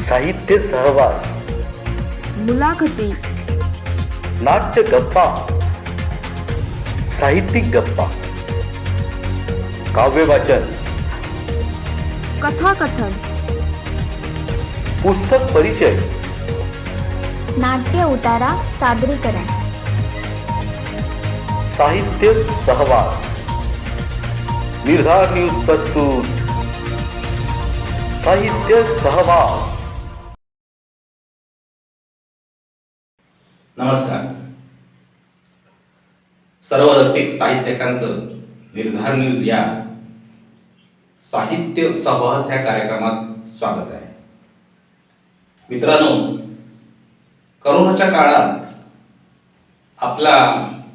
साहित्य सहवास, मुलाखती, नाट्य गप्पा, साहित्यिक गप्पा, काव्य वाचन, कथाकथन, पुस्तक परिचय, नाट्य उतारा सादरीकरण, साहित्य सहवास. निर्धार न्यूज प्रस्तुत साहित्य सहवास. नमस्कार. सर्व रसिक साहित्यिकांचं निर्धार न्यूज या साहित्य सहवास या कार्यक्रमात स्वागत आहे. मित्रांनो, करोनाच्या काळात आपला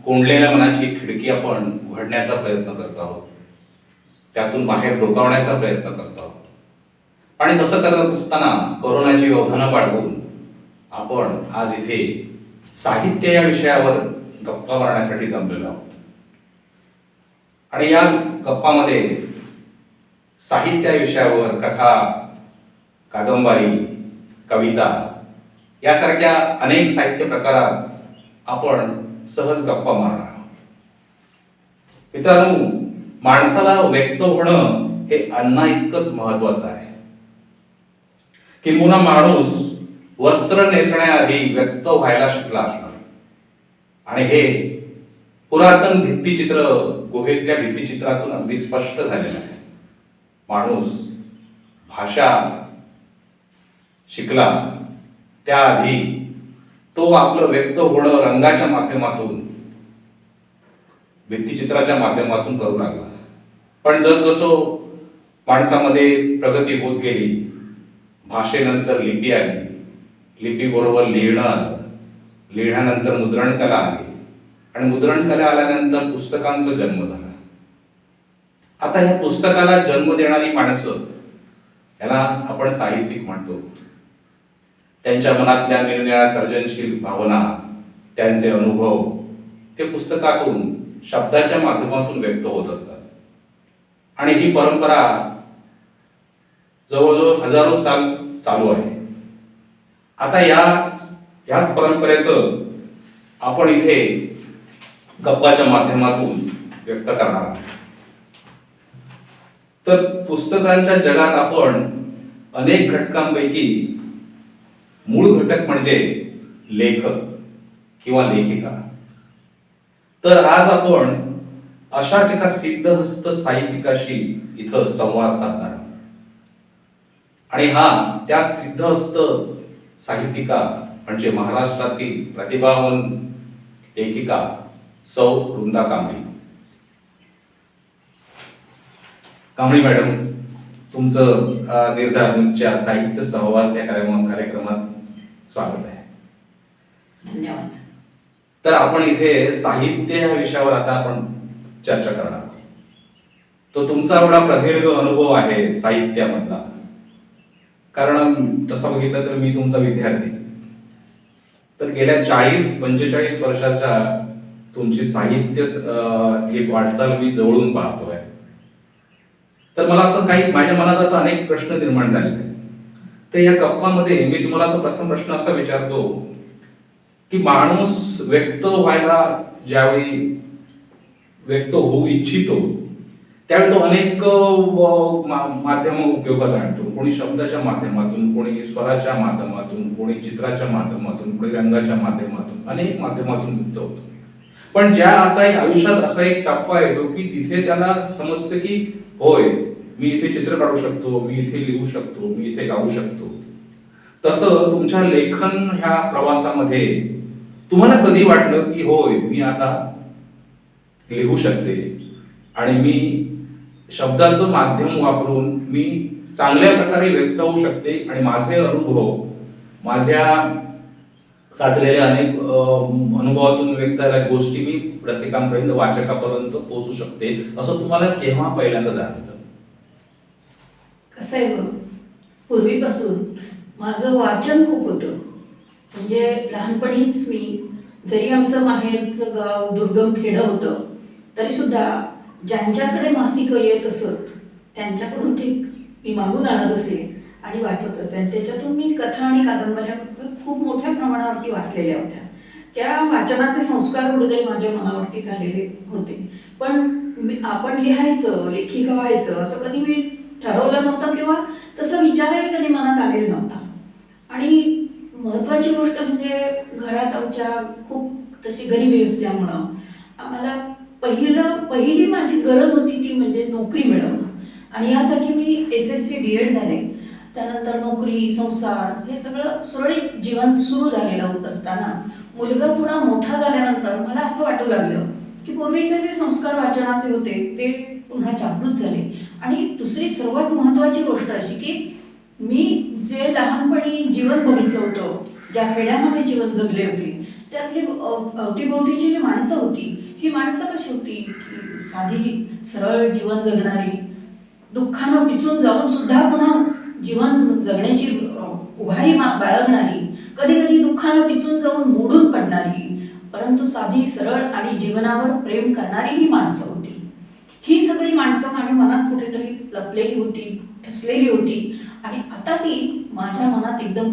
कोंडलेल्या मनाची खिडकी आपण उघडण्याचा प्रयत्न करत आहोत, त्यातून बाहेर डोकावण्याचा प्रयत्न करत आहोत. आणि तसं करत असताना कोरोनाची व्यवधानं बाळगून आपण आज इथे साहित्य या विषयावर गप्पा मारण्यासाठी जमलेलो आहोत. आणि या गप्पामध्ये साहित्य या विषयावर कथा, कादंबरी, कविता यासारख्या अनेक साहित्य प्रकारात आपण सहज गप्पा मारणार आहोत. मित्रांनो, माणसाला व्यक्त होणं हे अन्ना इतकंच महत्वाचं आहे. किंबहुना माणूस वस्त्र नेसण्याआधी व्यक्त व्हायला शिकला असणार. आणि हे पुरातन भित्तिचित्र, गुहेतल्या भित्तिचित्रातून अगदी स्पष्ट झालेलं आहे. माणूस भाषा शिकला त्याआधी तो आपलं व्यक्त होणं रंगाच्या माध्यमातून, भित्तिचित्राच्या माध्यमातून करू लागला. पण जसजसं माणसामध्ये प्रगती होत गेली, भाषेनंतर लिपी आली, लिपीबरोबर लिहिणं आलं, लिहिण्यानंतर मुद्रणकला आली, आणि मुद्रणकला आल्यानंतर पुस्तकांचा जन्म झाला. आता ह्या पुस्तकाला जन्म देणारी माणसं, याला आपण साहित्यिक म्हणतो. त्यांच्या मनातल्या निरनिराळ्या सर्जनशील भावना, त्यांचे अनुभव ते पुस्तकातून, शब्दाच्या माध्यमातून व्यक्त होत असतात. आणि ही परंपरा जवळजवळ हजारो साल चालू आहे. आता याच परंपरेचं आपण इथे गप्पाच्या माध्यमातून व्यक्त करणार आहोत. तर पुस्तकांच्या जगात आपण अनेक घटकांपैकी मूळ घटक म्हणजे लेखक किंवा लेखिका. तर आज आपण अशाच एका सिद्धहस्त साहित्यिकाशी इथं संवाद साधणार आहोत. आणि त्या सिद्धहस्त साहित्यिका म्हणजे महाराष्ट्रातील प्रतिभावान लेखिका सौ वृंदा कांबळी. कांबळी मॅडम, तुमचं निर्धार न्यूजच्या साहित्य सहवास या कार्यक्रमात स्वागत आहे. धन्यवाद. तर आपण इथे साहित्य या विषयावर आता आपण चर्चा करणार आहोत. तो तुमचा एवढा प्रदीर्घ अनुभव आहे साहित्यामधला. कारण तसं बघितलं तर मी तुमचा विद्यार्थी. तर गेल्या 40-45 वर्षाच्या तुमची साहित्य वाटचाल मी जवळून पाहतोय. तर मला असं काही माझ्या मनात आता अनेक प्रश्न निर्माण झाले. तर या गप्पामध्ये मी तुम्हाला प्रथम प्रश्न असा विचारतो की माणूस व्यक्त व्हायला, ज्यावेळी व्यक्त होऊ इच्छितो त्यावेळी तो अनेक माध्यम उपयोगात आणतो. कोणी शब्दाच्या माध्यमातून, कोणी स्वराच्या माध्यमातून, कोणी चित्राच्या माध्यमातून, कोणी रंगाच्या माध्यमातून, अनेक माध्यमातून व्यक्त होतो. पण ज्या आयुष्यात असा एक टप्पा येतो की तिथे त्याला समजतं की होय, मी इथे चित्र काढू शकतो, मी इथे लिहू शकतो, मी इथे गाऊ शकतो. तसं तुमच्या लेखन ह्या प्रवासामध्ये तुम्हाला कधी वाटलं की होय, मी आता लिहू शकते आणि मी शब्दाचं माध्यम वापरून मी चांगल्या प्रकारे व्यक्त होऊ शकते आणि माझे अनुभव, माझ्या साचलेल्या अनेक अनुभवातून व्यक्त झालेल्या गोष्टी मी रसिकांपर्यंत, वाचकापर्यंत पोहोचू शकते, असं तुम्हाला केव्हा पहिल्यांदा जाणवलं? कसं आहे बघ, पूर्वीपासून माझं वाचन खूप होतं. म्हणजे लहानपणीच मी, जरी आमचं माहेरचं गाव दुर्गम खेडं होतं तरी सुद्धा ज्यांच्याकडे मासिकं येत असत त्यांच्याकडून ती मी मागून आणत असे आणि वाचत असे. त्याच्यातून मी कथा आणि कादंबऱ्या खूप मोठ्या प्रमाणावरती वाचलेल्या होत्या. त्या वाचनाचे संस्कार कुठेतरी माझ्या मनावरती झालेले होते. पण आपण लिहायचं, लेखिका व्हायचं असं कधी मी ठरवलं नव्हतं किंवा तसं विचारही कधी मनात आलेला नव्हता. आणि महत्त्वाची गोष्ट म्हणजे घरात आमच्या खूप तशी गरिबी असल्यामुळं आम्हाला पहिली माझी गरज होती ती म्हणजे नोकरी मिळवणं. आणि यासाठी मी SSC DED झाले. त्यानंतर नोकरी, संसार हे सगळं सुरळीत जीवन सुरू झालेलं असताना मुलगा थोडा मोठा झाल्यानंतर मला असं वाटू लागलं की पूर्वीचे जे संस्कार वाचनाचे होते ते पुन्हा जागृत झाले. आणि दुसरी सर्वात महत्त्वाची गोष्ट अशी की मी जे लहानपणी जीवन बघितलं होतं, ज्या खेड्यामध्ये जीवन जगले होते, त्यातली अवतीभोवतीची जी माणसं होती, ही माणसं कशी होती की साधी सरळ जीवन जगणारी, दुःखानं पिचून जाऊन सुद्धा पुन्हा जीवन जगण्याची उभारी बाळगणारी, कधी कधी दुःखानं पिचून जाऊन मोडून पडणारी, परंतु साधी सरळ आणि जीवनावर प्रेम करणारी ही माणसं होती. ही सगळी माणसं माझ्या मनात कुठेतरी लपलेली होती, ठसलेली होती. आणि आता ती माझ्या मनात एकदम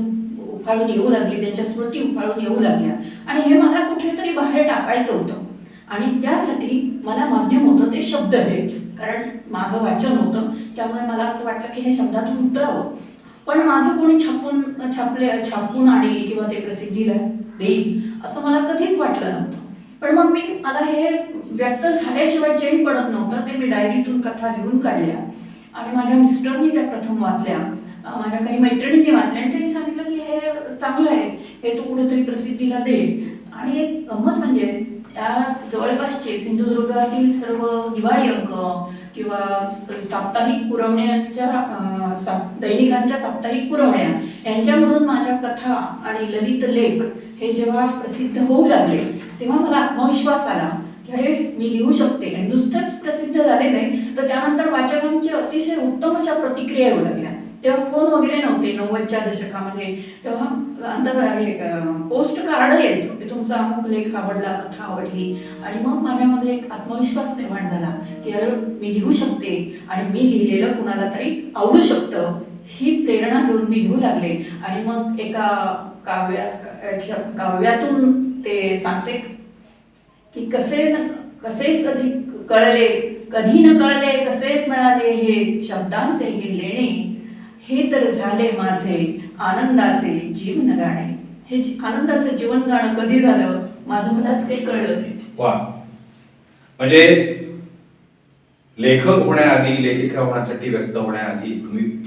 उफाळून येऊ लागली, त्यांच्या स्मृती उफाळून येऊ लागल्या. आणि हे मला कुठेतरी बाहेर टाकायचं होतं. आणि त्यासाठी मला माध्यम होतं ते शब्द हेच, कारण माझं वाचन होतं. त्यामुळे मला असं वाटलं की हे शब्दातून उतरावं. पण माझं कोणी छापून आणेल किंवा ते प्रसिद्धीला देईल असं मला कधीच वाटलं नव्हतं. पण मग मला हे व्यक्त झाल्याशिवाय चैन पडत नव्हतं. ते मी डायरीतून कथा लिहून काढल्या आणि माझ्या मिस्टरनी त्या प्रथम वाचल्या, माझ्या काही मैत्रिणींनी वाचल्या आणि त्यांनी सांगितलं की हे चांगलं आहे, हे तू कुठेतरी प्रसिद्धीला दे. आणि एक गंमत म्हणजे त्या जवळपासचे सिंधुदुर्गातील सर्व दिवाळी अंक किंवा साप्ताहिक पुरवण्यांच्या दैनिकांच्या साप्ताहिक पुरवण्या यांच्यामधून माझ्या कथा आणि ललित लेख हे जेव्हा प्रसिद्ध होऊ लागले तेव्हा मला आत्मविश्वास आला की अरे मी लिहू शकते. आणि नुसतेच प्रसिद्ध झाले नाही तर त्यानंतर वाचकांची अतिशय उत्तम अशा प्रतिक्रिया येऊ लागल्या. तेव्हा फोन वगैरे नव्हते 90च्या दशकामध्ये. तेव्हा पोस्ट कार्ड यायचं की तुमचा अमुक लेख आवडला, कथा आवडली. आणि मग माझ्यामध्ये एक आत्मविश्वास निर्माण झाला की अरे मी लिहू शकते आणि मी लिहिलेलं कुणाला तरी आवडू शकतं. ही प्रेरणा घेऊन मी लिहू लागले. आणि मग एका काव्यातून ते सांगते की कसे कधी कळले, कधी न कळले कसे मिळाले हे शब्दांचे हे लेणे, हे तर झाले माझे आनंदाचे जीवन गाणे. हे आनंदाचं जीवन गाणं कधी झालं माझं मलाच काही कळलं नाही. वा, म्हणजे लेखक होण्याआधी, लेखिका होण्यासाठी, व्यक्त होण्याआधी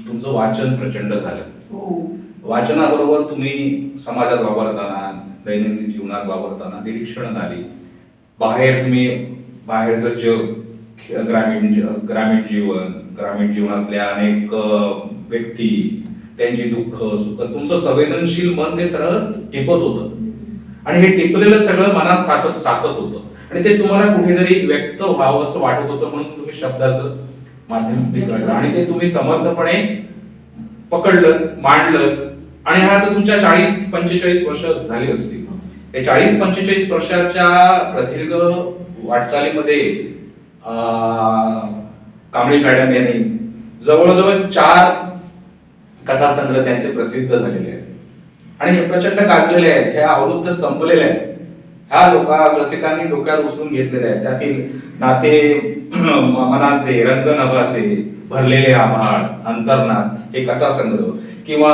तुमचं वाचन प्रचंड झालं. हो. वाचनाबरोबर तुम्ही समाजात वावरताना, दैनंदिन जीवनात वावरताना निरीक्षण झाली. बाहेरचं जग, ग्रामीण जीवन, ग्रामीण जीवनातल्या अनेक व्यक्ती, त्यांची दुःख सुख, तुमचं संवेदनशील मन ते सरळ टिपत होतं. आणि हे टिपलेलं सगळं मनात साचत होतं. आणि ते तुम्हाला कुठेतरी व्यक्त व्हावं असं वाटत होतं. म्हणून तुम्ही शब्दाचं माध्यम निवडलं आणि ते तुम्ही समर्थपणे पकडलं, मांडलं. आणि हा तर तुमच्या 40-45 वर्ष झाली असतील. या 40-45 वर्षाच्या प्रदीर्घ वाटचालीमध्ये कांबळी मॅडम यांनी जवळजवळ 4 कथासंग्रह त्यांचे प्रसिद्ध झालेले आहेत. आणि हे प्रचंड गाजलेले आहेत. हे आवृत्त संपलेले आहेत. ह्या रसिकांनी डोक्यात उचलून घेतलेले आहेत. त्यातील नाते मनाचे, रंगनभाचे, भरलेले आभाळ, अंतर्नाद हे कथासंग्रह, किंवा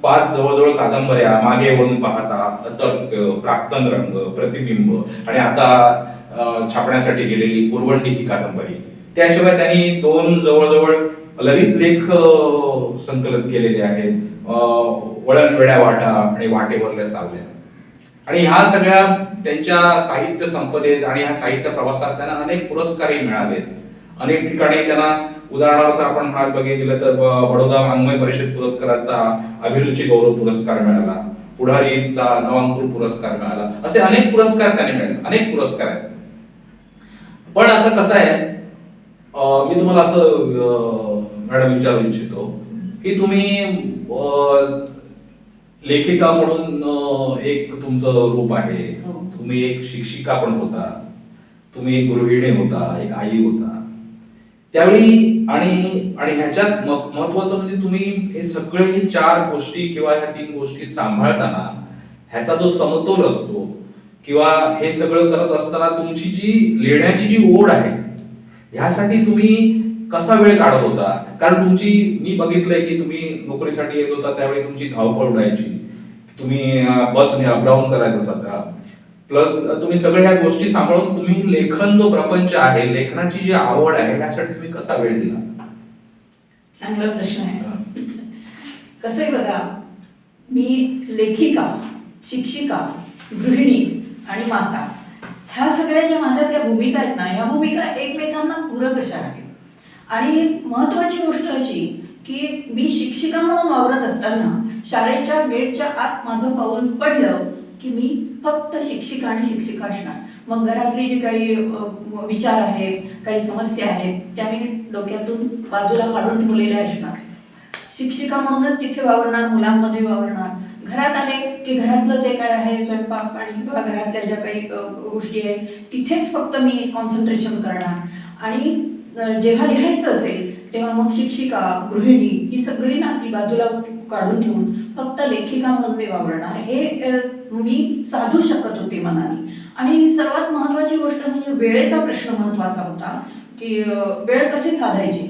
5 जवळजवळ कादंबऱ्या, मागे वळून पाहता, अतर्क, प्राक्तन रंग, प्रतिबिंब, आणि आता छापण्यासाठी गेलेली पुरवंडी ही कादंबरी. त्याशिवाय त्यांनी 2 जवळजवळ ललित लेख संकलित केलेले आहेत, वळण वेड्या वाटा आणि वाटेवरल्या सावल्या. आणि ह्या सगळ्या त्यांच्या साहित्य संपदेत आणि ह्या साहित्य प्रवासात त्यांना अनेक पुरस्कारही मिळालेत. अनेक ठिकाणी त्यांना, उदाहरणार्थ आपण आज बघितलं तर बडोदा वाङ्मय परिषद पुरस्काराचा अभिरुची गौरव पुरस्कार मिळाला, पुढारीचा नवांकुर पुरस्कार मिळाला. असे अनेक पुरस्कार त्यांनी मिळाले, अनेक पुरस्कार आहेत. पण आता कसं आहे, मी तुम्हाला असं मॅडम विचारू इच्छितो की तुम्ही लेखिका म्हणून एक तुमचं रूप आहे, तुम्ही एक शिक्षिका पण होता, तुम्ही एक गृहिणी होता, एक आई होता. त्यावेळी आणि आणि ह्याच्यात महत्वाचं म्हणजे तुम्ही हे सगळे ही 4 गोष्टी किंवा ह्या 3 गोष्टी सांभाळताना ह्याचा जो समतोल असतो किंवा हे सगळं करत असताना तुमची जी लिहिण्याची जी ओढ आहे ह्यासाठी तुम्ही कसा वेळ काढत होता? कारण मी बघितलंय की तुम्ही नोकरीसाठी येत होता त्यावेळी तुमची धावपळ उडायची, तुम्ही बसने अपडाऊन करायचं असायचा, प्लस तुम्ही सगळ्या ह्या गोष्टी सांभाळून तुम्ही लेखन जो प्रपंच आहे, लेखनाची जी आवड आहे यासाठी तुम्ही कसा वेळ दिला? चांगला प्रश्न आहे. कसं आहे बघा, मी लेखिका, शिक्षिका, गृहिणी आणि माता ह्या सगळ्या ज्या माझ्यातल्या भूमिका आहेत ना, ह्या भूमिका एकमेकांना पूरक अशा आहेत. आणि महत्वाची गोष्ट अशी की मी शिक्षिका म्हणून वावरत असताना शाळेच्या गेटच्या आत माझं पाऊल पडलं की मी फक्त शिक्षिका आणि शिक्षिका असणार. मग घरातली जी काही विचार आहेत, काही समस्या आहेत त्या मी डोक्यातून बाजूला काढून ठेवलेल्या असणार. शिक्षिका म्हणूनच तिथे वावरणार, मुलांमध्ये वावरणार. घरात आले की घरातलं जे काय आहे स्वयंपाक आणि किंवा घरातल्या ज्या काही गोष्टी आहेत तिथेच फक्त मी कॉन्सन्ट्रेशन करणार. आणि जेव्हा लिहायचं असेल तेव्हा मग शिक्षिका, गृहिणी ही सगळी नाती बाजूला काढून ठेवून फक्त लेखिका म्हणून मी वावरणार. हे मी साधू शकत होते मनाने. आणि सर्वात महत्त्वाची गोष्ट म्हणजे वेळेचा प्रश्न महत्त्वाचा होता की वेळ कशी साधायची.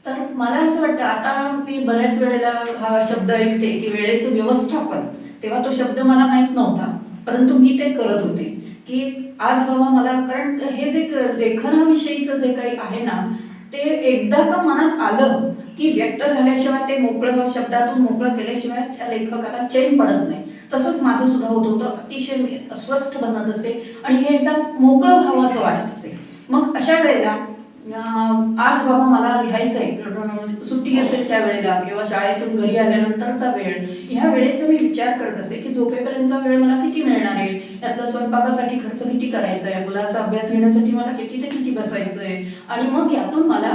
तर मला असं वाटतं, आता मी बऱ्याच वेळेला हा शब्द ऐकते की वेळेचं व्यवस्थापन. तेव्हा तो शब्द मला माहीत नव्हता, परंतु मी ते करत होते की आज बाबा मला, कारण हे जे लेखनाविषयीचं जे काही आहे ना ते एकदा का मनात आलं की व्यक्त झाल्याशिवाय ते मोकळं, शब्दातून मोकळं केल्याशिवाय त्या लेखकाला चैन पडत नाही. तसंच माझं सुद्धा होत होतं. अतिशय मी अस्वस्थ बनत असे आणि हे एकदा मोकळं व्हावं असं वाटत असे. मग अशा वेळेला आज बाबा मला लिहायचं आहे, सुट्टी असेल त्या वेळेला किंवा शाळेतून घरी आल्यानंतरचा वेळ, ह्या वेळेचा मी विचार करत असे की झोपेपर्यंतचा वेळ मला किती मिळणार आहे, त्यातला स्वयंपाकासाठी खर्च किती करायचा आहे, मुलाचा अभ्यास घेण्यासाठी मला किती ते किती बसायचं आहे, आणि मग यातून मला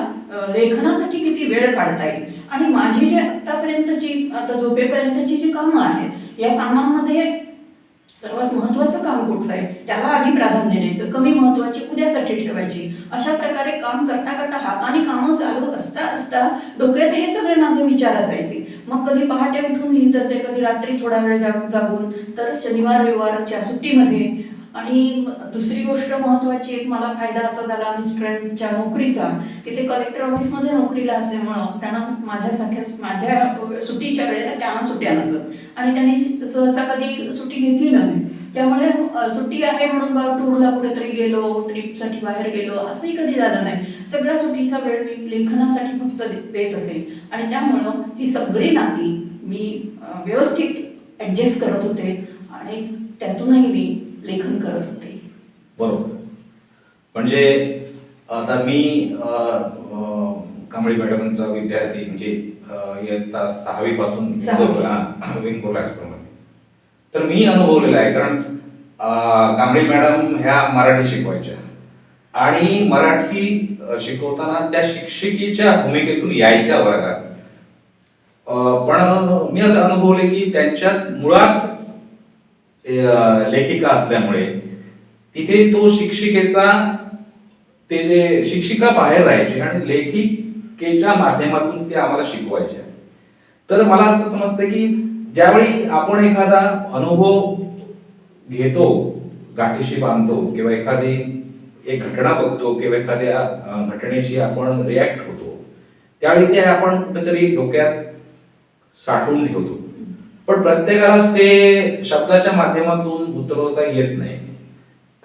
लेखनासाठी किती वेळ काढता येईल. आणि माझी जी आत्तापर्यंतची, आता झोपेपर्यंतची जी कामं आहेत या कामांमध्ये सर्वात महत्त्वाचं काम कुठलं आहे त्याला आधी प्राधान्य द्यायचं, कमी महत्त्वाची उद्यासाठी ठेवायची. अशा प्रकारे काम करता करता हाताने कामं चालू असता असता डोक्यात हे सगळे माझे विचार असायचे. मग कधी पहाटे उठून लिहित असे, कधी रात्री थोडा वेळ जागून, तर शनिवार रविवारच्या सुट्टीमध्ये. आणि दुसरी गोष्ट महत्त्वाची एक मला फायदा असा झाला मिस्टरांच्या नोकरीचा की ते कलेक्टर ऑफिसमध्ये नोकरीला असल्यामुळं त्यांना माझ्या सुट्टीच्या वेळेला त्यांना सुट्ट्या नसत आणि त्यांनी सहसा कधी सुट्टी घेतली नाही. त्यामुळे सुट्टी आहे म्हणून बा टूरला कुठेतरी गेलो, ट्रिपसाठी बाहेर गेलो असंही कधी झालं नाही. सगळ्या सुट्टीचा वेळ मी लेखनासाठी फक्त देत असे. आणि त्यामुळं ही सगळी नाती मी व्यवस्थित ॲडजस्ट करत होते आणि त्यातूनही मी लेखन करत होते. बरोबर. म्हणजे आता मी कांबळे मॅडमचा विद्यार्थी, म्हणजे इयत्ता 6वी पासून विंग मध्ये, तर मी अनुभवलेलं आहे. कारण कांबळे मॅडम ह्या मराठी शिकवायच्या आणि मराठी शिकवताना त्या शिक्षिकेच्या भूमिकेतून यायच्या वर्गात. पण मी असं अनुभवले की त्यांच्यात मुळात लेखिका असल्यामुळे तिथे तो शिक्षिकेचा, ते जे शिक्षिका बाहेर राहायची आणि लेखिकेच्या माध्यमातून ते आम्हाला शिकवायचे. तर मला असं समजतं की ज्यावेळी आपण एखादा अनुभव घेतो, गाठीशी बांधतो, किंवा एखादी एक घटना बघतो किंवा एखाद्या घटनेशी आपण रिॲक्ट होतो, त्यावेळी ते आपण कुठेतरी डोक्यात साठवून ठेवतो. पण प्रत्येकालाच ते शब्दाच्या माध्यमातून उतरवता येत नाही,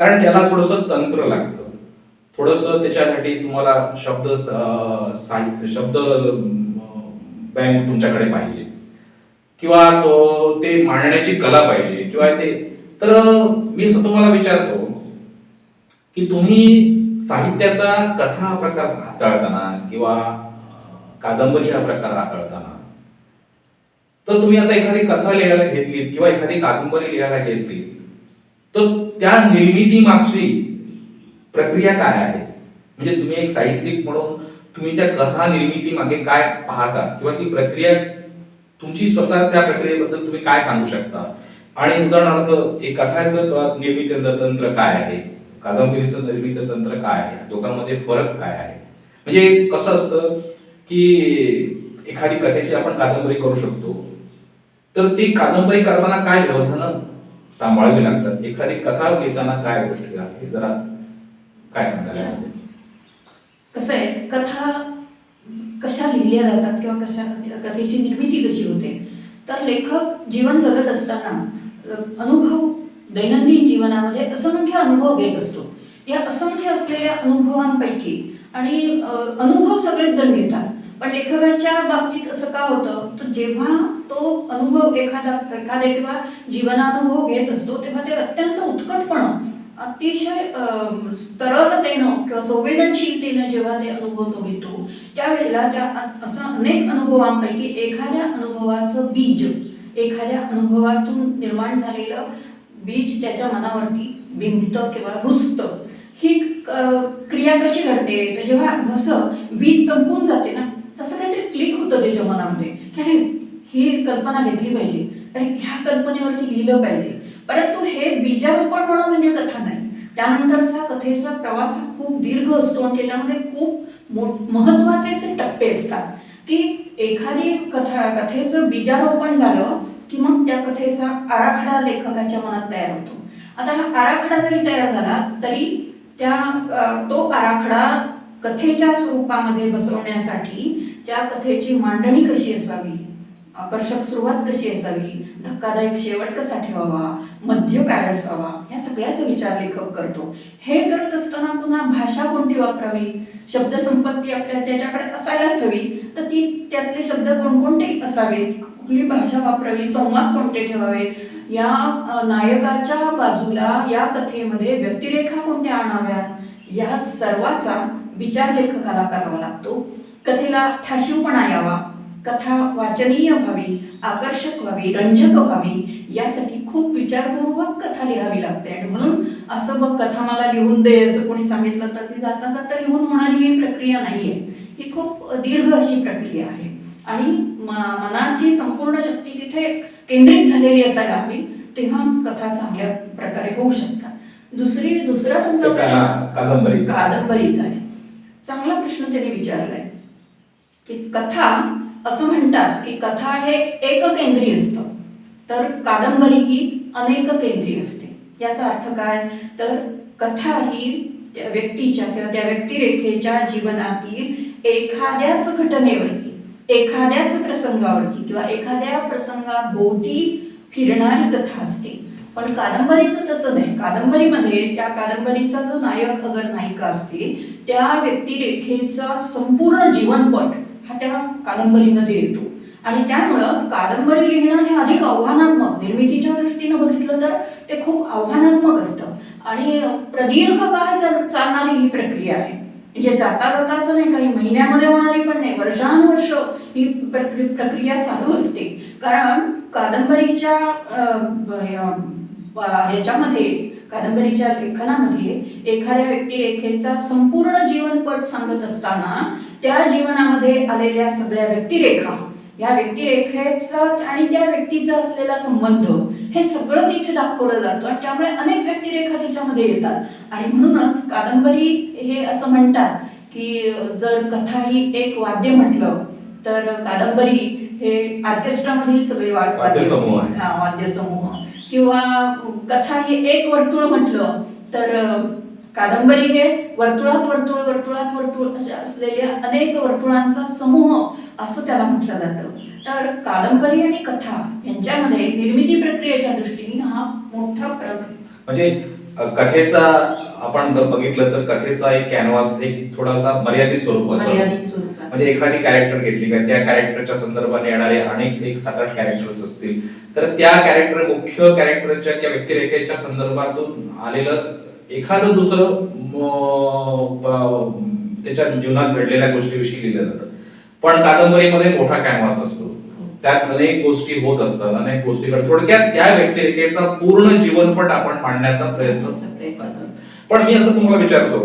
कारण त्याला थोडंसं तंत्र लागतं, थोडंसं त्याच्यासाठी तुम्हाला शब्द बँक तुमच्याकडे पाहिजे, किंवा ते मांडण्याची कला पाहिजे, किंवा ते. तर मी असं तुम्हाला विचारतो की तुम्ही साहित्याचा, कथा हा प्रकार हाताळताना किंवा कादंबरी हा प्रकार हाताळताना, तर तुम्ही आता एखादी कथा लिहायला घेतलीत किंवा एखादी कादंबरी लिहायला घेतली, तर त्या निर्मिती मागची प्रक्रिया काय आहे? म्हणजे तुम्ही एक साहित्यिक म्हणून तुम्ही त्या कथा निर्मिती मागे काय पाहता, किंवा ती प्रक्रिया तुमची स्वतः, त्या प्रक्रियेबद्दल तुम्ही काय सांगू शकता? आणि उदाहरणार्थ एक कथाचं निर्मिती तंत्र काय आहे, कादंबरीचं निर्मिती तंत्र काय आहे, दोघांमध्ये फरक काय आहे? म्हणजे कसं असतं की एखादी कथेची आपण कादंबरी करू शकतो, तर ती कादंबरी करताना काय व्यवधानं सांभाळावी लागतात, एखादी कथा लिहिताना काय गोष्टी आहे, हे जरा काय सांगायला यामध्ये? कसं आहे, कथा कशा लिहिल्या जातात किंवा कशा कथेची निर्मिती कशी होते, तर लेखक जीवन जगत असताना अनुभव दैनंदिन जीवनामध्ये असंख्य अनुभव घेत असतो. या असंख्य असलेल्या अनुभवांपैकी आणि अनुभव सगळेच जण घेतात, पण लेखकाच्या बाबतीत असं का होतं, तर जेव्हा तो अनुभव एखादे किंवा जीवनानुभव घेत असतो तेव्हा ते अत्यंत उत्कटपणं, अतिशय तरलतेनं किंवा संवेदनशीलतेनं जेव्हा ते अनुभव तो घेतो, त्यावेळेला त्या असं अनेक अनुभवांपैकी एखाद्या अनुभवाचं बीज, एखाद्या अनुभवातून निर्माण झालेलं बीज त्याच्या मनावरती बिंबतं किंवा रुजतं. ही क्रिया कशी घडते, तर जेव्हा जसं वीज संपून जाते ना, तसं काहीतरी क्लिक होतं त्याच्या मनामध्ये की अरे ही कल्पना घेतली पाहिजे, अरे ह्या कल्पनेवरती लिहिलं पाहिजे. परंतु हे बीजारोपण होणं म्हणजे कथा नाही. त्यानंतरचा कथेचा प्रवास हा खूप दीर्घ असतो आणि त्याच्यामध्ये खूप महत्त्वाचे असे टप्पे असतात की एखादी कथेचं बीजारोपण झालं की मग त्या कथेचा आराखडा लेखकाच्या मनात तयार होतो. आता हा आराखडा जरी तयार झाला तरी तो आराखडा कथेच्या स्वरूपामध्ये बसवण्यासाठी त्या कथेची मांडणी कशी असावी, आकर्षक सुरुवात कशी असावी, धक्कादायक शेवट कसा ठेवावा, मध्य काय असावा, या सगळ्याचा विचार लेखक करतो. हे करत असताना पुन्हा भाषा कोणती वापरावी, शब्दसंपत्ती आपल्या त्याच्याकडे असायलाच हवी, तर ती त्यातले शब्द कोणकोणते असावेत, कुठली भाषा वापरावी, संवाद कोणते ठेवावे, या नायकाच्या बाजूला या कथेमध्ये व्यक्तिरेखा कोणत्या आणाव्यात, या सर्वाचा विचार लेखकाला करावा लागतो. कथेला ठाशीवपणा यावा, कथा वाचनीय व्हावी, आकर्षक व्हावी, रंजक व्हावी, यासाठी खूप विचारपूर्वक कथा लिहावी लागते. आणि म्हणून असं बघ कथा मला लिहून दे असं कोणी सांगितलं तर ती जाता जाता लिहून होणारी ही प्रक्रिया नाही आहे. ही खूप दीर्घ अशी प्रक्रिया आहे आणि मनाची संपूर्ण शक्ती तिथे केंद्रित झालेली असायला हवी, तेव्हाच कथा चांगल्या प्रकारे होऊ शकतात. दुसरा तुमचा प्रश्न कादंबरीचा आहे. चांगला प्रश्न त्यांनी विचारलाय की कथा, असं म्हणतात की कथा हे एककेंद्री असतं, तर कादंबरी ही अनेक केंद्री असते. याचा अर्थ काय, तर कथा ही त्या व्यक्तीच्या किंवा त्या व्यक्तिरेखेच्या जीवनातील एखाद्याच घटनेवरती, एखाद्याच प्रसंगावरती किंवा एखाद्या प्रसंगाभोवती फिरणारी कथा असते. पण कादंबरीचं तसं नाही. कादंबरीमध्ये त्या कादंबरीचा जो नायक अगर नायिका असते, त्या व्यक्तिरेखेचा संपूर्ण जीवनपट हा त्या कादंबरीमध्ये येतो आणि त्यामुळं कादंबरी लिहिणं हे अधिक आव्हानात्मक, निर्मितीच्या दृष्टीनं बघितलं तर ते खूप आव्हानात्मक असतं आणि प्रदीर्घ काळ चालणारी ही प्रक्रिया आहे. म्हणजे जाता जाता असं नाही, काही महिन्यामध्ये होणारी पण नाही, वर्षानुवर्ष ही प्रक्रिया चालू असते. कारण कादंबरीच्या ह्याच्यामध्ये, कादंबरीच्या लेखनामध्ये एखाद्या व्यक्तिरेखेचा संपूर्ण जीवनपट सांगत असताना त्या जीवनामध्ये आलेल्या सगळ्या व्यक्तिरेखा, या व्यक्तिरेखेचा आणि त्या व्यक्तीचा असलेला संबंध, हे सगळं तिथे दाखवलं जातं आणि त्यामुळे अनेक व्यक्तिरेखा तिच्यामध्ये येतात. आणि म्हणूनच कादंबरी हे असं म्हणतात की जर कथा ही एक वाद्य म्हटलं तर कादंबरी हे ऑर्केस्ट्रामधील सगळे वाद्यसमूह, किंवा कथा ही एक वर्तुळ म्हटलं तर कादंबरी हे वर्तुळात वर्तुळ वर्तुळात वर्तुळ अशा असलेल्या अनेक वर्तुळांचा समूह असं त्याला म्हटलं जातं. तर कादंबरी आणि कथा यांच्यामध्ये निर्मिती प्रक्रियेच्या दृष्टीने हा मोठा फरक आहे. म्हणजे कथेचा आपण जर बघितलं तर कथेचा एक कॅनव्हास एक थोडासा मर्यादित स्वरूपाचा, म्हणजे एखादी कॅरेक्टर घेतली का त्या कॅरेक्टरच्या संदर्भाने येणारे अनेक 1-7-8 कॅरेक्टर्स असतील, तर त्या मुख्य कॅरेक्टरच्या किंवा व्यक्तिरेखेच्या संदर्भातून आलेलं एखादं दुसरं त्याच्या जीवनात घडलेल्या गोष्टीविषयी लिहिलं जातं. पण कादंबरीमध्ये मोठा कॅनव्हास असतो, त्यात अनेक गोष्टी होत असतात, अनेक गोष्टी थोडक्यात त्या व्यक्तिरेखेचा पूर्ण जीवनपट आपण मांडण्याचा प्रयत्न करतो. पण मी असं तुम्हाला विचारतो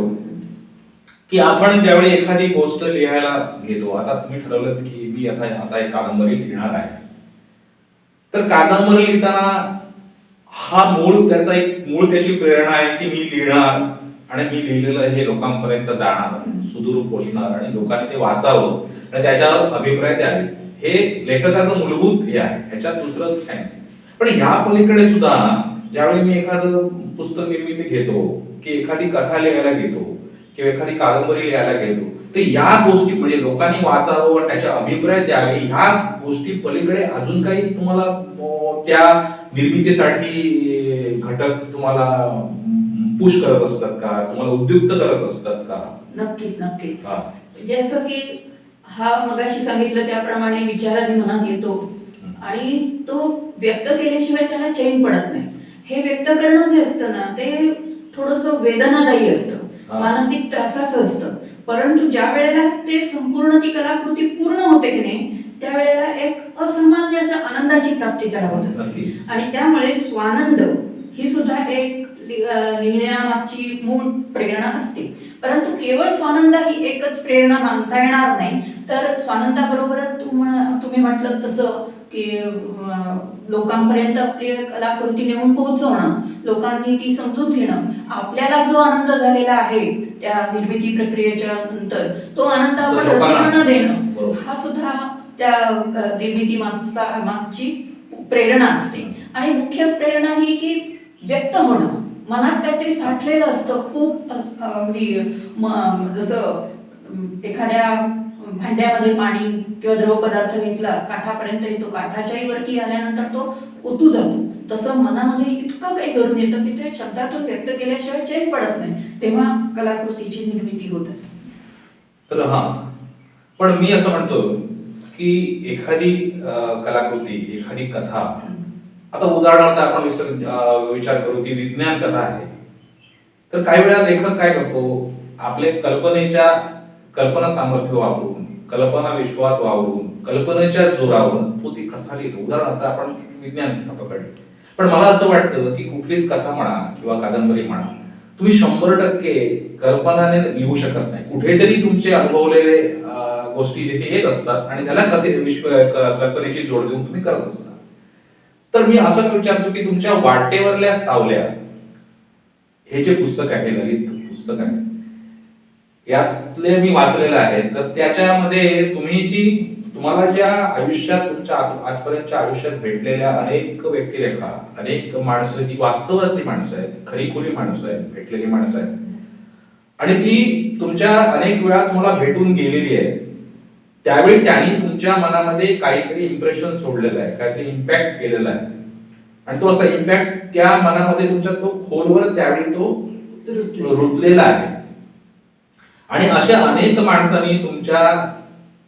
की आपण ज्यावेळी एखादी गोष्ट लिहायला घेतो, आता तुम्ही ठरवलं की मी आता एक कादंबरी लिहिणार आहे, तर कादंबरी लिहिताना हा त्याची प्रेरणा आहे की मी लिहिणार आणि मी लिहिलेलं हे लोकांपर्यंत जाणार, सुदूर पोचणार आणि लोकांनी ते वाचावं आणि त्याच्यावर अभिप्राय द्यावे, हे लेखकाचं मूलभूत हे आहे, ह्याच्यात दुसरं काय नाही. पण ह्या पलीकडे सुद्धा ज्यावेळी मी एखादं पुस्तक निर्मिती घेतो की एखादी कथा लिहायला घेतो किंवा एखादी कादंबरी लिहायला घेतो, तर या गोष्टी म्हणजे लोकांनी वाचावं, त्याचे अभिप्राय द्यावे, ह्या गोष्टी पलीकडे अजून काही तुम्हाला त्या निर्मितीसाठी घटक तुम्हाला पुश करत असतात का, तुम्हाला उद्युक्त करत असतात का? नक्कीच नक्कीच. हा. जसं की हा मगाशी सांगितलं त्याप्रमाणे विचार आधी मनात येतो आणि तो व्यक्त केल्याशिवाय त्याला चैन पडत नाही. हे व्यक्त करणं जे असतं ना ते थोडंसं वेदनादायी असतं, हा. मानसिक त्रासाचं असतं. परंतु ज्या वेळेला ते संपूर्ण ती कलाकृती पूर्ण होते की नाही, त्यावेळेला एक असामान्य अशा आनंदाची प्राप्ती त्याला होत असते. नक्कीच. आणि त्यामुळे स्वानंद ही सुद्धा एक लिहिण्यामागची मूळ प्रेरणा असते. परंतु केवळ स्वानंद ही एकच प्रेरणा मानता येणार नाही. तर स्वानंदाबरोबरच तुम्ही म्हटलं तसं की लोकांपर्यंत आपली कलाकृती नेऊन पोहोचवणं, लोकांनी ती समजून घेणं, आपल्याला जो आनंद झालेला आहे त्या निर्मिती प्रक्रियेच्या नंतर तो आनंद आपण रसिकांना देणं, हा सुद्धा त्या निर्मिती मागची प्रेरणा असते. आणि मुख्य प्रेरणा ही की व्यक्त होणं, मनात काहीतरी साठलेलं असतं खूप अगदी जसं एखाद्या भांड्यामध्ये पाणी किंवा द्रव पदार्थ घेतला, काठापर्यंत येतो, काठाच्याही वरती आल्यानंतर तो ओतू जातो, तसं मनामध्ये इतकं काही करून येतं की ते शब्दातून व्यक्त केल्याशिवाय चैन पडत नाही, तेव्हा कलाकृतीची निर्मिती होत असते. तर हा, पण मी असं म्हणतो की एखादी कलाकृती, एखादी कथा, आता उदाहरणार्थ आपण विचार करू की विज्ञान कथा आहे, तर काही वेळा लेखक काय करतो, आपले कल्पना सामर्थ्य वापरून, कल्पना विश्वात वावरून, कल्पनेच्या जोरावर तो ती कथा लिहितो. उदाहरणार्थ आपण विज्ञान कथा पकडली, पण मला असं वाटतं की कुठलीच कथा म्हणा किंवा कादंबरी म्हणा, तुम्ही 100% कल्पनाने लिहू शकत नाही. कुठेतरी तुमचे अनुभवलेले गोष्टी तिथे येत असतात आणि त्याला कल्पनेची जोड देऊन तुम्ही करत असता. तर मी असं विचारतो की तुमच्या वाटेवरल्या सावल्या हे जे पुस्तक आहे, ललित पुस्तक आहे, यातले मी वाचलेलं आहे, तर त्याच्यामध्ये तुम्हाला ज्या आयुष्यात तुमच्या आजपर्यंतच्या आयुष्यात भेटलेल्या अनेक व्यक्तिरेखा, अनेक माणसं जी वास्तवातली माणसं आहेत, खरीखुरी माणसं आहेत, भेटलेली माणसं आहेत आणि ती तुमच्या अनेक वेळा तुम्हाला भेटून गेलेली आहे, त्यावेळी त्यांनी तुमच्या मनामध्ये काहीतरी इम्प्रेशन सोडलेलं आहे, काहीतरी इम्पॅक्ट केलेला आहे आणि तो असा इम्पॅक्ट त्या मनामध्ये तुमच्या तो खोलवर त्यावेळी तो रुतलेला आहे. आणि अशा अनेक माणसांनी तुमच्या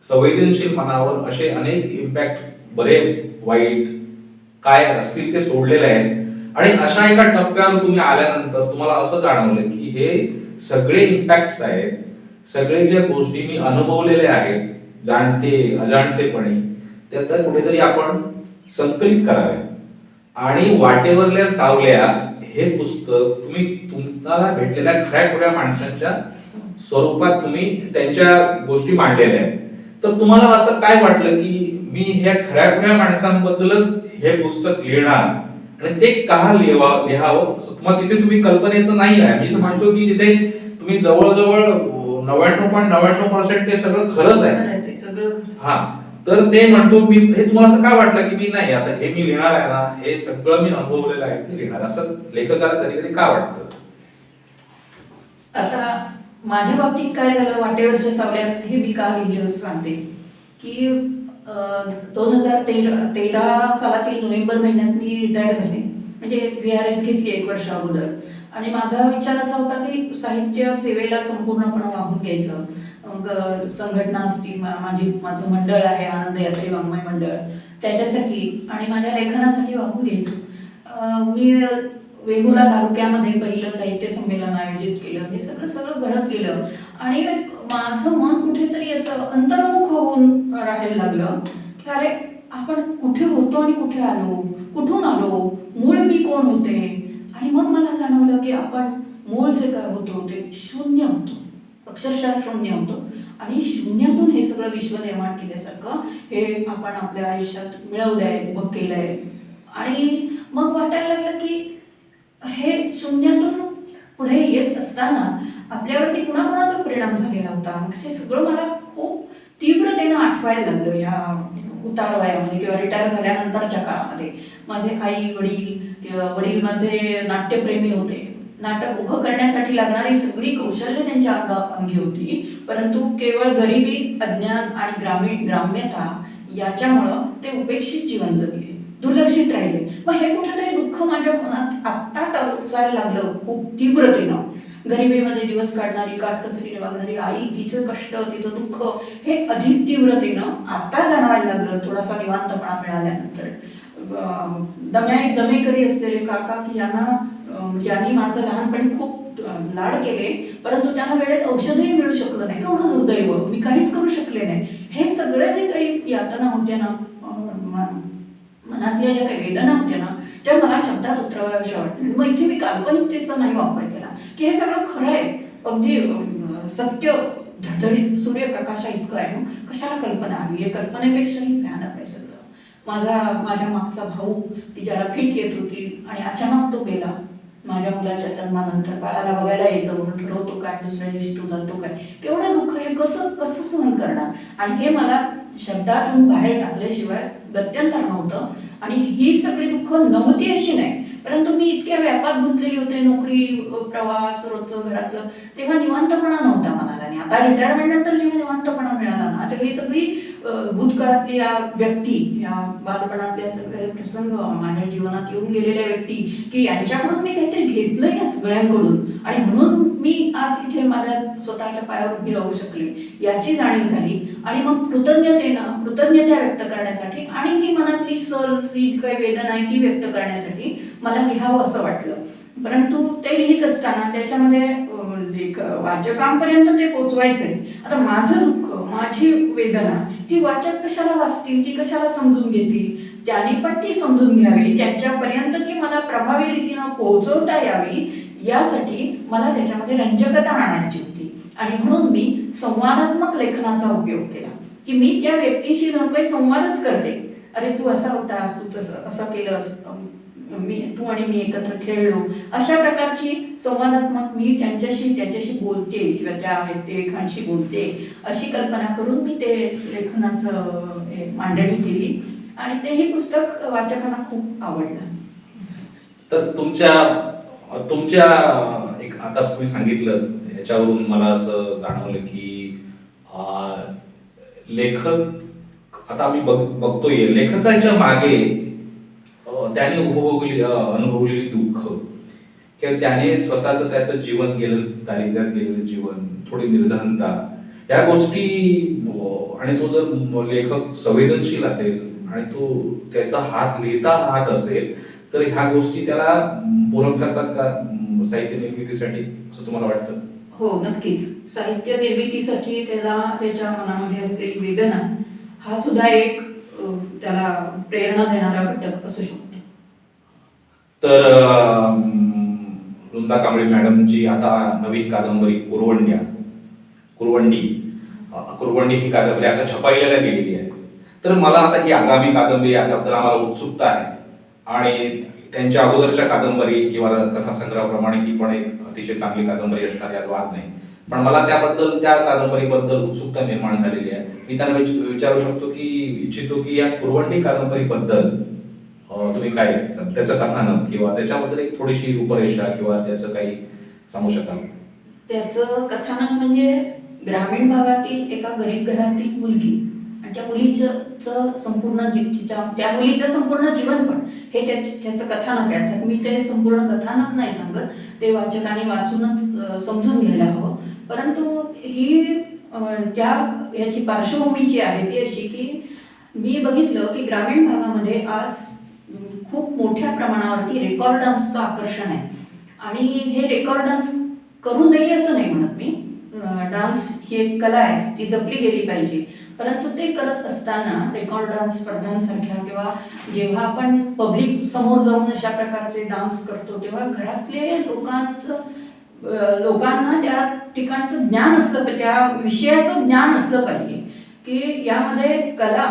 संवेदनशील मनावर असे अनेक इम्पॅक्ट, बरे वाईट काय असतील ते सोडलेले आहेत आणि अशा एका टप्प्यावर तुम्ही आल्यानंतर तुम्हाला असं जाणवलं की हे सगळे इम्पॅक्ट्स आहेत, सगळे ज्या गोष्टी मी अनुभवलेल्या आहेत जाणते अजाणतेपणे, त्या कुठेतरी आपण संकलित करावे. आणि वाटेवरल्या सावल्या हे पुस्तक तुम्हाला भेटलेल्या खऱ्या माणसांच्या स्वरूपात तुम्ही त्यांच्या गोष्टी मांडलेल्या आहेत. तर तुम्हाला असं काय वाटलं की मी ह्या खऱ्या माणसांबद्दलच हे पुस्तक लिहिणार आणि ते का लिहावं? मग तिथे तुम्ही कल्पनेचं नाही आहे, मी म्हणतो की तिथे तुम्ही जवळजवळ 99.99% ते सगळं खरंच आहे. हा, तर ते म्हणतो मी, हे तुम्हाला असं काय वाटलं की मी नाही, आता हे मी लिहिणार आहे ना, हे सगळं मी अनुभवलेलं आहे ते लिहिणार, असं लेखकाला कधी कधी का वाटतं? आता माझ्या बाबतीत काय झालं, वाटेवरच्या सावल्यात हे मी का लिहिलं असं सांगते की 2013 सालातील नोव्हेंबर महिन्यात मी रिटायर झाले, म्हणजे VRS घेतली 1 वर्ष अगोदर. आणि माझा विचार असा होता की साहित्य सेवेला संपूर्णपणे वाहून घ्यायचं. संघटना असती, माझं मंडळ आहे आनंद यात्री वाङ्मय मंडळ, त्याच्यासाठी आणि माझ्या लेखनासाठी वाहून घ्यायचं. मी वेंगुर्ला तालुक्यामध्ये पहिलं साहित्य संमेलन आयोजित केलं. हे सगळं घडत गेलं आणि माझं मन कुठेतरी असं अंतर्मुख होऊन राहायला लागलं की अरे आपण कुठे होतो आणि कुठे आलो, कुठून आलो, मूळ मी कोण होते. आणि मग मला जाणवलं की आपण मूळ जे काय होतो ते शून्य होतो, अक्षरशः शून्य होतो आणि शून्यातून हे सगळं विश्व निर्माण केल्यासारखं हे आपण आपल्या आयुष्यात मिळवलंय, उभं केलंय. आणि मग वाटायला लागलं की हे शून्यातून पुढे येत असताना आपल्यावरती कुणाकुणाचा परिणाम झालेला होता हे सगळं मला खूप तीव्रतेनं आठवायला लागलं या उतार वयामध्ये किंवा रिटायर झाल्यानंतरच्या काळामध्ये. माझे आई वडील माझे नाट्यप्रेमी होते. नाटक उभं करण्यासाठी लागणारी सगळी कौशल्य त्यांच्या अंगी होती, परंतु केवळ गरिबी, अज्ञान आणि ग्राम्यता याच्यामुळं ते उपेक्षित जीवन जगले, दुर्लक्षित राहिले. मग हे कुठेतरी दुःख माझ्या मनात आत्ता टोचायला लागलं खूप तीव्रतेनं. गरिबीमध्ये दिवस काढणारी, काटकसरीने वागणारी आई, तिचं कष्ट, तिचं दुःख हे अधिक तीव्रतेनं आता जाणवायला लागलं थोडासा निवांतपणा मिळाल्यानंतर. दमेकरी असलेले काका की ज्यांनी माझं लहानपणी खूप लाड केले, परंतु त्यांना वेळेत औषधही मिळू शकलं नाही. केवढं दुर्दैव, मी काहीच करू शकले नाही. हे सगळे जे काही यातना होत्या ना, मनातल्या ज्या काही वेदना होत्या ना, त्या मला शब्दात उतरवाव्याशा वाटल्या. मग इथे मी काल्पनिकतेचा नाही वापर केला की हे सगळं खरं आहे, अगदी सत्य धडधडीत सूर्यप्रकाशा इतकं आहे, मग कशाला कल्पना हवी. हे कल्पनेपेक्षाही भयानक आहे सगळं. माझ्या मागचा भाऊ की ज्याला फिट येत होती आणि अचानक तो गेला माझ्या मुलाच्या जन्मानंतर. बाळाला बघायला यायचं म्हणून ठरवतो काय, दुसऱ्या दिवशी तू जातो काय. केवढं दुःख हे कसं सहन करणार. आणि हे मला शब्दातून बाहेर टाकल्याशिवाय गत्यंतर नव्हतं. आणि ही सगळी दुःख नव्हती अशी नाही, परंतु मी इतक्या व्यापात गुंतलेली होते, नोकरी, प्रवास, रोजचं घरातलं, तेव्हा निवांतपणा नव्हता मनाला. आणि आता रिटायरमेंट नंतर जेव्हा निवांतपणा मिळाला ना, तेव्हा ही सगळी भूतकाळातली या व्यक्ती, या बालपणातल्या सगळे प्रसंग, माझ्या जीवनात येऊन गेलेल्या व्यक्ती की यांच्याकडून मी काहीतरी घेतलं या सगळ्यांकडून, आणि म्हणून मी आज इथे माझ्या स्वतःच्या पायावर उभी राहू शकले याची जाणीव झाली. आणि मग कृतज्ञता व्यक्त करण्यासाठी आणि ही मनातली जी काही वेदना आहे ती व्यक्त करण्यासाठी मला लिहावं असं वाटलं. परंतु ते लिहित असताना त्याच्यामध्ये वाचकांपर्यंत ते पोचवायचंय. आता माझं दुःख, माझी वेदना ही वाचक कशाला वाचतील, ती कशाला समजून घेतील, त्यांनी पण ती समजून घ्यावी, त्यांच्यापर्यंत ती मला प्रभावी रीतीनं पोहोचवता यावी, यासाठी मला त्याच्यामध्ये रंजकता आणायची होती. आणि म्हणून मी संवादात्मक लेखनाचा उपयोग केला की मी त्या व्यक्तीशी जणू काही संवादच करते. अरे तू असा होतास, तू असं केलंस, तू आणि मी एकत्र खेळलो, अशा प्रकारची संवादात्मक मी त्याच्याशी बोलते किंवा त्या व्यक्तिरेखांशी बोलते अशी कल्पना करून मी ते लेखनाचं मांडणी केली. आणि तेही पुस्तक वाचकांना खूप आवडलं. तर तुमच्या एक आता तुम्ही सांगितलं याच्यावरून मला असं जाणवलं की लेखक आता आम्ही बघतोय लेखकाच्या मागे त्याने अनुभवलेली दुःख किंवा त्याने स्वतःचं त्याचं जीवन गेलं, दारिद्र्यात गेलेलं जीवन, थोडी निर्धनता, या गोष्टी, आणि तो जर लेखक संवेदनशील असेल आणि तो त्याचा हात लिहिता राहत असेल तर ह्या गोष्टी त्याला पूरक ठरतात का साहित्य निर्मितीसाठी, असं तुम्हाला वाटतं? हो, नक्कीच. साहित्य निर्मितीसाठी त्याला त्याच्या मनामध्ये असलेली वेदना हा सुद्धा एक त्याला प्रेरणा देणारा घटक असू शकतो. तर वृंदा कांबळे मॅडमची आता नवीन कादंबरी कुरवंडी ही कादंबरी आता छपाईला गेलेली आहे. तर मला आता ही आगामी कादंबरी याबद्दल आम्हाला उत्सुकता आहे. आणि त्यांच्या अगोदरच्या कादंबरी किंवा कथासंग्रहाप्रमाणे ही पण एक अतिशय चांगली कादंबरी असणार यात वाद नाही, पण मला त्या कादंबरीबद्दल उत्सुकता निर्माण झालेली आहे. मी त्यांना विचारू इच्छितो की या कुरवंडी कादंबरीबद्दल तुम्ही काय त्याचं कथानक किंवा त्याच्याबद्दल एक थोडीशी रूपरेषा किंवा त्याचं काही सांगू शकाल? त्याचं कथानक म्हणजे ग्रामीण भागातील एका गरीब घरातील मुलगी आणि त्या मुलीचं संपूर्ण जीवनपण हे त्याचं कथानक आहे. अर्थात मी ते संपूर्ण कथानक नाही सांगत, ते वाचकाने वाचूनच समजून घ्यायला हवं. परंतु ही याची पार्श्वभूमी जी आहे ती अशी की मी बघितलं की ग्रामीण भागामध्ये आज खूप मोठ्या प्रमाणावरती रेकॉर्ड डान्सचं आकर्षण आहे. आणि हे रेकॉर्ड डान्स करू नये असं नाही म्हणत मी. डान्स ही एक कला आहे, ती जपली गेली पाहिजे. परंतु ते करत असताना रेकॉर्ड डान्स स्पर्धांसारख्या किंवा जेव्हा आपण पब्लिक समोर जाऊन अशा प्रकारचे डान्स करतो तेव्हा घरातले लोकांना त्या ठिकाणचं ज्ञान असलं पाहिजे, त्या विषयाचं ज्ञान असलं पाहिजे की यामध्ये कला,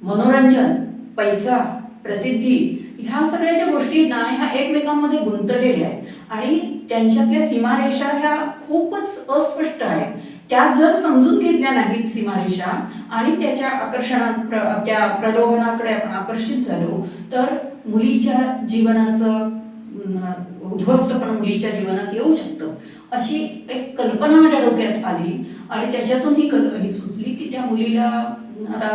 मनोरंजन, पैसा, प्रसिद्धी ह्या सगळ्या ज्या गोष्टी ना ह्या एकमेकांमध्ये गुंतलेल्या आहेत. आणि त्यांच्यातल्या सीमारेषा ह्या खूपच अस्पष्ट आहेत. त्या जर समजून घेतल्या नाहीत सीमारेषा आणि त्याच्या त्या प्रलोभनाकडे आपण आकर्षित झालो तर मुलीच्या जीवनाचं उद्ध्वस्त पण मुलीच्या जीवनात येऊ शकतं. अशी एक कल्पना माझ्या डोक्यात आली आणि त्याच्यातून ही सुचली की त्या मुलीला आता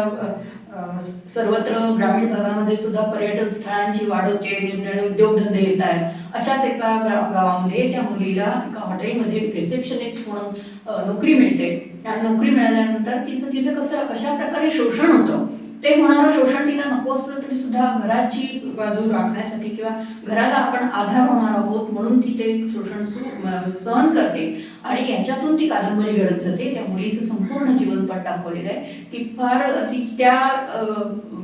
सर्वत्र ग्रामीण भागामध्ये सुद्धा पर्यटन स्थळांची वाढ होते, निरनिराळे उद्योगधंदे येत आहेत. अशाच एका गावामध्ये त्या मुलीला एका हॉटेलमध्ये रिसेप्शनिस्ट म्हणून नोकरी मिळते आणि नोकरी मिळाल्यानंतर तिथे कशा प्रकारे शोषण होतं ते होणारं शोषण तिला नको असलं तरी सुद्धा घराची बाजू राखण्यासाठी किंवा घराला आपण आधार होणार आहोत म्हणून ती ते शोषण सहन करते आणि याच्यातून ती कादंबरी घडत जाते. त्या मुलीचं संपूर्ण जीवनपट दाखवलेलं आहे की ती त्या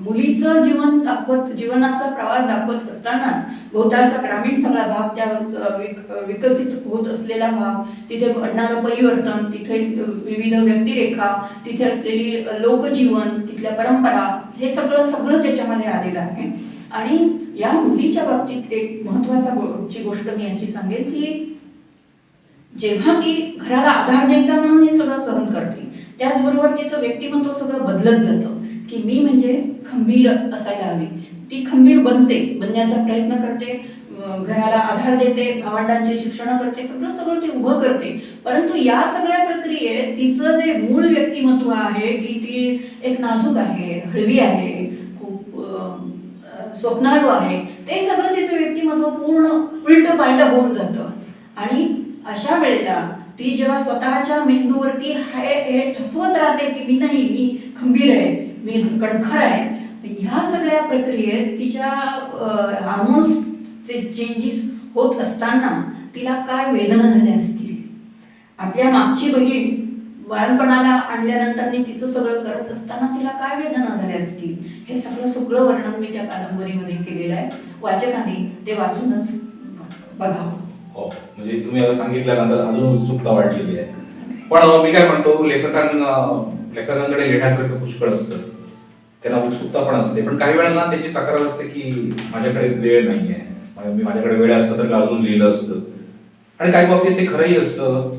मुलीचं जीवनाचा प्रवास दाखवत असतानाच भोवतालचा ग्रामीण सगळा भाग, त्या विकसित होत असलेला भाग, तिथे घडणारं परिवर्तन, तिथे विविध व्यक्तिरेखा, तिथे असलेली लोकजीवन, तिथल्या परंपरा, हे सगळं त्याच्यामध्ये आलेलं आहे. आणि या मुलीच्या बाबतीत एक महत्वाची गोष्ट मी अशी सांगेन की जेव्हा ती घराला आधार द्यायचा म्हणून हे सगळं सहन करते, त्याचबरोबर तिचं व्यक्तिमत्व सगळं बदलत जातं की मी म्हणजे खंबीर असायला हवी. ती खंबीर बनण्याचा प्रयत्न करते, घराला आधार देते, भावंडांची शिक्षण करते, सगळं ती उभं करते. परंतु या सगळ्या प्रक्रियेत तिचं जे मूळ व्यक्तिमत्व आहे की ती एक नाजूक आहे, हळवी आहे, खूप स्वप्नाळू आहे, ते सगळं तिचं व्यक्तिमत्व पूर्ण उलटं पालटं होऊन जातं. आणि अशा वेळेला ती जेव्हा स्वतःच्या मेंदूवरती हे ठसवत राहते की मी खंबीर आहे, मी कणखर आहे, ह्या सगळ्या प्रक्रियेत तिच्या हार्मोन्सचे चेंजेस होत असताना तिला काय वेदना झाल्या असतील. आपल्या मागची बहीण बाळपणाला आणल्यानंतर तिचं सगळं करत असताना तिला काय वेदना झाल्या असतील, हे सगळं वर्णन मी त्या कादंबरीमध्ये केलेलं आहे. वाचकाने ते वाचूनच बघावं. हो, म्हणजे तुम्ही आता सांगितल्यानंतर अजून उत्सुकता वाढलेली आहे. पण मी काय म्हणतो, लेखकांकडे लिहिण्यासारखं पुष्कळ असतं, त्यांना उत्सुकता पण असते, पण काही वेळा त्यांची तक्रार असते की माझ्याकडे वेळ नाही आहे, माझ्याकडे वेळ असतं तर अजून लिहिलं असतं, आणि काही बाबतीत ते खरंही असतं.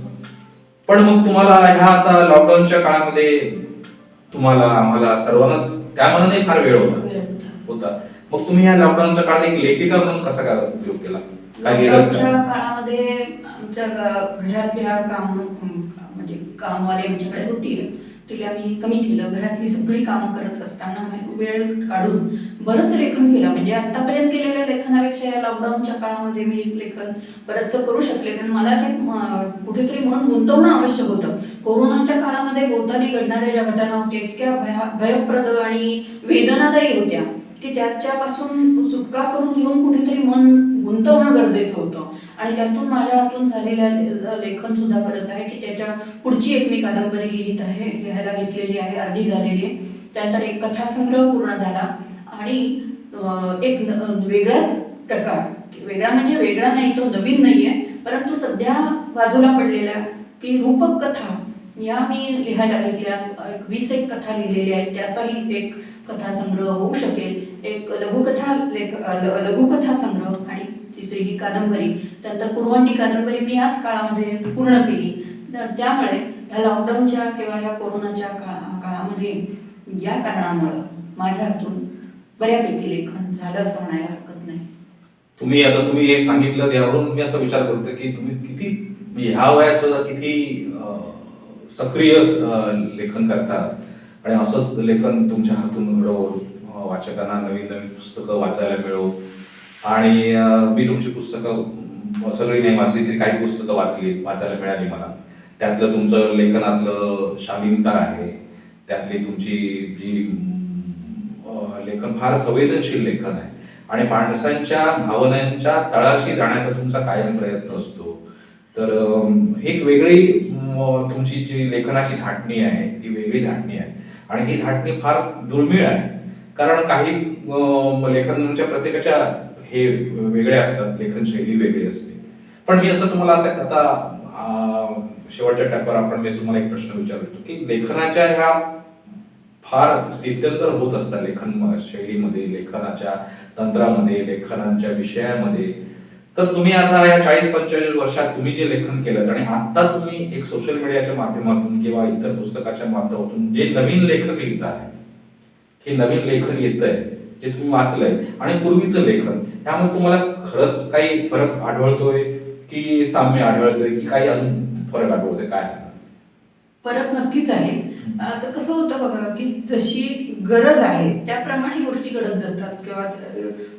पण मग तुम्हाला ह्या आता लॉकडाऊनच्या काळामध्ये आम्हाला सर्वांनाच त्या मनाने फार वेळ होता. मग तुम्ही या लॉकडाऊनच्या काळात एक लेखिका म्हणून कसा काय उपयोग केला? लॉकडाऊनच्या काळामध्ये आमच्या घरातल्या म्हणजे कामवाली आमच्याकडे होती, तिला मी कमी केलं. घरातली सगळी कामं करत असताना वेळ काढून बरंच लेखन केलं. म्हणजे आतापर्यंत केलेल्या लेखनापेक्षा या लॉकडाऊनच्या काळामध्ये मी लेखन बरंचसं करू शकले, कारण मला ते कुठेतरी मन गुंतवणं आवश्यक होतं. कोरोनाच्या काळामध्ये भोवताली घडणाऱ्या ज्या घटना होत्या इतक्या भयप्रद आणि वेदनादायी होत्या की त्याच्यापासून सुटका करून घेऊन कुठेतरी मन गुंतवणं गरजेचं होतं. आणि त्यातून माझ्या हातून झालेलं लेखन सुद्धा बरंच आहे की त्याच्या पुढची एक मी कादंबरी लिहायला घेतलेली आहे, अर्धी झालेली आहे. त्यानंतर एक कथासंग्रह पूर्ण झाला आणि एक वेगळाच प्रकार, वेगळा म्हणजे वेगळा नाही, तो नवीन नाही आहे, परंतु सध्या बाजूला पडलेल्या की रूपक कथा या मी लिहायला घेतल्या. 20 कथा लिहिलेल्या आहेत, त्याचाही एक कथासंग्रह होऊ शकेल. एक लघुकथा संग्रह आणि तिसरी ही कादंबरी. त्यानंतर कुरवंडी कादंबरी मी याच काळामध्ये पूर्ण केली. त्यामुळे ह्या लॉकडाऊनच्या किंवा या कोरोनाच्या काळामध्ये या कारणामुळं माझ्या हातून बऱ्यापैकी लेखन झालं असं म्हणायला हरकत नाही. तुम्ही हे सांगितलं त्यावरून मी असा विचार करतो की तुम्ही किती ह्या वयात सुद्धा किती सक्रिय लेखन करतात आणि असंच लेखन तुमच्या हातून घडवून वाचकांना नवीन पुस्तकं वाचायला मिळवून. आणि मी तुमची पुस्तकं सगळी नाही वाचली तरी काही पुस्तकं वाचायला मिळाली मला. त्यातलं तुमचं लेखनातलं शालीनता आहे, त्यातली तुमची जी लेखन फार संवेदनशील लेखन आहे आणि माणसांच्या भावनांच्या तळाशी जाण्याचा तुमचा कायम प्रयत्न असतो. तर एक वेगळी तुमची जी लेखनाची धाटणी आहे ती वेगळी धाटणी आहे आणि ही धाटणी फार दुर्मिळ आहे. कारण काही लेखनांच्या प्रत्येकाच्या हे वेगळे असतात, लेखन शैली वेगळी असते. पण मी असं तुम्हाला आता शेवटच्या टप्प्यावर मी तुम्हाला एक प्रश्न विचारतो की लेखनाच्या ह्या फार स्थित्यंतर होत असतात लेखन शैलीमध्ये, लेखनाच्या तंत्रामध्ये, लेखनाच्या विषयामध्ये. तर तुम्ही आता या 40-45 वर्षात तुम्ही जे लेखन केलं आणि आता तुम्ही एक सोशल मीडियाच्या माध्यमातून किंवा इतर पुस्तकाच्या माध्यमातून जे नवीन लेखक लिहित आहेत, हे नवीन लेखन येतंय जे तुम्ही वाचलंय आणि पूर्वीचं लेखन, त्यामुळे तुम्हाला खरंच काही फरक आढळतोय की साम्य आढळतोय की काही अजून फरक आढळतोय? काय फरक नक्कीच आहे. तर कसं होतं बघा की जशी गरज आहे त्याप्रमाणे गोष्टी घडत जातात किंवा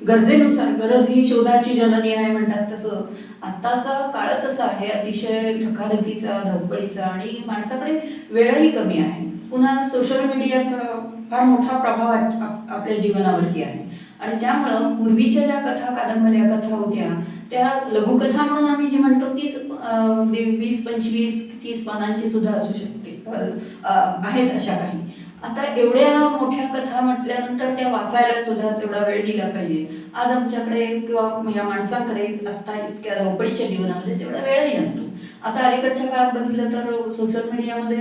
गरजेनुसार, गरज ही शोधाची जननी आहे म्हणतात तसं आत्ताचा काळच असा आहे अतिशय धकाधकीचा, धडपडीचा आणि माणसाकडे वेळही कमी आहे. पुन्हा सोशल मीडियाचा फार मोठा प्रभाव आपल्या जीवनावरती आहे आणि त्यामुळं पूर्वीच्या ज्या कथा, कादंबऱ्या, कथा होत्या त्या लघुकथा म्हणून आम्ही जी म्हणतो तीच 20, 25, 30 पानांची सुद्धा असू शकते, आहेत अशा काही. आता एवढ्या मोठ्या कथा म्हटल्यानंतर त्या वाचायला सुद्धा तेवढा वेळ दिला पाहिजे. आज आमच्याकडे किंवा या माणसांकडे आता इतक्या धावपळीच्या जीवनामध्ये तेवढा वेळही नसतो. आता अलीकडच्या काळात बघितलं तर सोशल मीडियामध्ये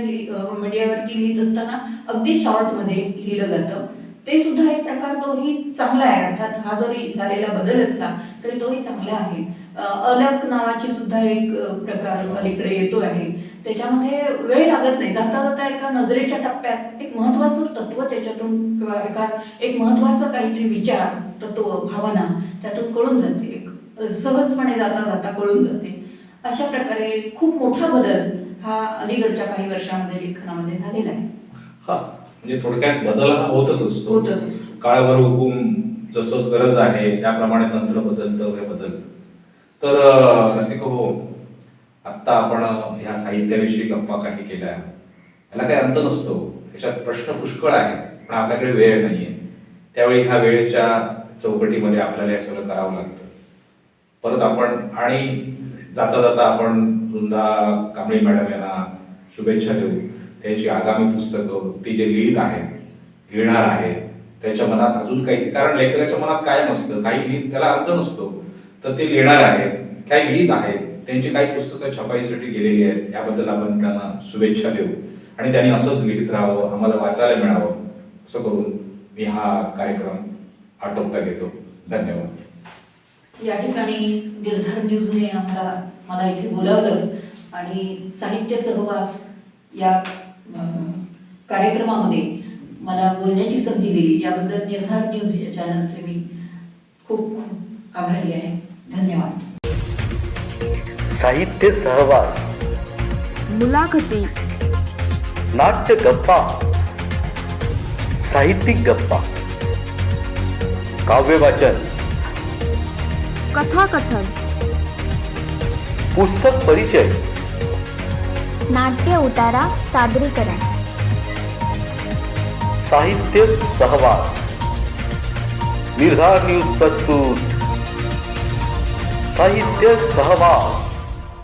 मीडियावरती लिहित असताना अगदी शॉर्टमध्ये लिहिलं जातं. ते सुद्धा एक प्रकार तोही चांगला आहे. अर्थात हा जरी झालेला बदल असला तरी तोही चांगला आहे. अलग नावाची सुद्धा एक प्रकार अलीकडे येतो आहे. त्याच्यामध्ये वेळ लागत नाही. जाता जाता एका नजरेच्या टप्प्यात एक महत्त्वाचं तत्व त्याच्यातून किंवा एक महत्त्वाचं काहीतरी विचार, तत्व, भावना त्यातून कळून जाते. एक सहजपणे जाता जाता कळून जाते. अशा प्रकारे खूप मोठा बदल हा अलीकडच्या काही वर्षांमध्ये लेखनामध्ये झालेला आहे. हा, म्हणजे थोडक्यात बदल हा होतच असतो. होतच असतो. काळावर हुकूम, जसं गरज आहे त्याप्रमाणे तंत्र बदलतं, हे बदलतं. तर रसिक हो, आत्ता आपण ह्या साहित्याविषयी गप्पा काही केल्या, याला काही अंत नसतो. याच्यात प्रश्न पुष्कळ आहे पण आपल्याकडे वेळ नाहीये. त्यावेळी ह्या वेळेच्या चौकटीमध्ये आपल्याला हे सगळं करावं लागतं. परत आपण आणि जाता जाता आपण वृंदा कांबळे मॅडम यांना शुभेच्छा देऊ. त्यांची आगामी पुस्तकं, ती जे लिहित आहेत, लिहिणार आहेत, त्यांच्या मनात अजून काही, कारण लेखकाच्या मनात काय नसतं, काही लिहित त्याला अर्थ नसतो, तर ते लिहिणार आहेत, काही लिहित आहेत, त्यांची काही पुस्तकं छपाईसाठी गेलेली आहेत. याबद्दल आपण त्यांना शुभेच्छा देऊ आणि त्यांनी असंच लिहित राहावं, आम्हाला वाचायला मिळावं, असं करून मी हा कार्यक्रम आटोपता घेतो. धन्यवाद. या ठिकाणी निर्धार न्यूजने मला इथे बोलावलं आणि साहित्य सहवास या कार्यक्रमामध्ये मला बोलण्याची संधी दिली. याबद्दल निर्धार न्यूज या चॅनलचे मी खूप खूप आभारी आहे. धन्यवाद. साहित्य सहवास, मुलाखती, नाट्य गप्पा, साहित्यिक गप्पा, काव्य वाचन, कथाकथन, पुस्तक परिचय, नाट्य उतारा, सादरीकरण. साहित्य सहवास. निर्धार न्यूज प्रस्तुत साहित्य सहवास.